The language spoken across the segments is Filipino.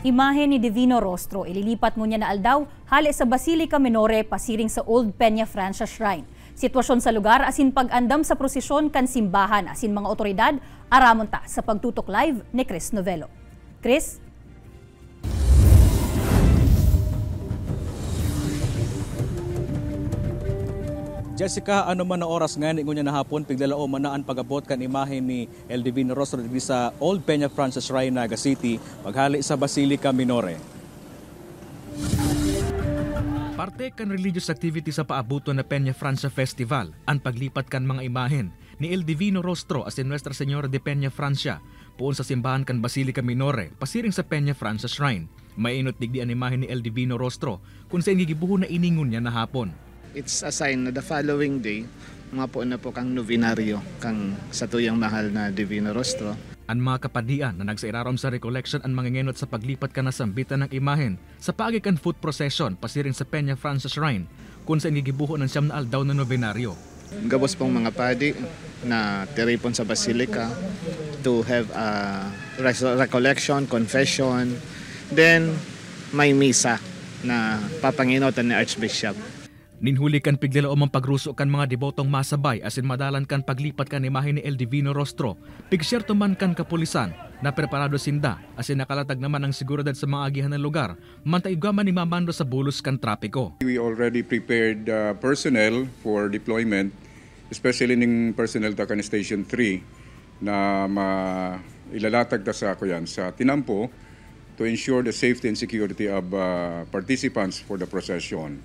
Imahe ni Divino Rostro ililipat mo niya na aldaw hali sa Basilica Minore pasiring sa Old Peña Francia Shrine. Sitwasyon sa lugar asin pag-andam sa prosesyon kan simbahan asin mga otoridad aramon ta sa pagtutok live ni Chris Novelo. Chris? Jessica, ano man na oras nga ngunya na hapon piglalao manaan pagabot kan imahe ni El Divino Rostro sa Old Peña Francia Shrine, Naga City, paghali sa Basilica Minore. Parte kan religious activity sa paabuto na Peña Francia Festival ang paglipat kan mga imahen ni El Divino Rostro as in Nuestra Señora de Peña Francia puon sa simbahan kan Basilica Minore pasiring sa Peña Francia Shrine. May inot digdi ang imahen ni El Divino Rostro kung saan gigibuho na iningon niya na hapon. It's a sign na the following day, mga po na po kang novenaryo, kang sa tuyang mahal na Divino Rostro. Ang mga kapadian na nagsairarom sa recollection ang mga ngenot sa paglipat ka na sambitan ng imahen sa paagikan foot procession pasiring sa Peña Francia Shrine kung saan gigibuho ng siyam na aldaw na novenaryo. Gabos pong mga padi na tiripon sa Basilica to have a recollection, confession, then may misa na papanginotan ni Archbishop. Ninhuli kan piglalao pagruso kan mga debotong masabay asin madalan kan paglipat kan imahe ni El Divino Rostro. Pigsyerto man kan kapulisan na preparado sinda asin nakalatag naman ang seguridad sa mga agihan ng lugar mantaygaman ni mamando sa bulos kan trapiko. We already prepared personnel for deployment, especially ning personnel ta kan Station 3 na ilalatag ta sa sa tinampo to ensure the safety and security of participants for the procession.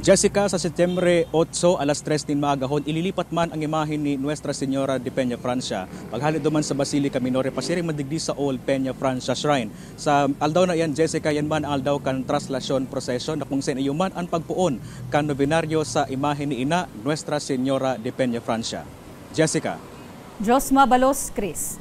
Jessica, sa Setyembre 8, alas 3 din maagahon, ililipat man ang imahe ni Nuestra Señora de Peña Francia. Paghali duman sa Basilica Minore, pasiring madigdi sa Old Peña Francia Shrine. Sa aldaw na yan, Jessica, yan man ang aldaw kan traslasyon procession na kung saan iyuman ang pagpuon kan novenaryo sa imahe ni Ina Nuestra Señora de Peña Francia. Jessica. Josma Balos, Chris.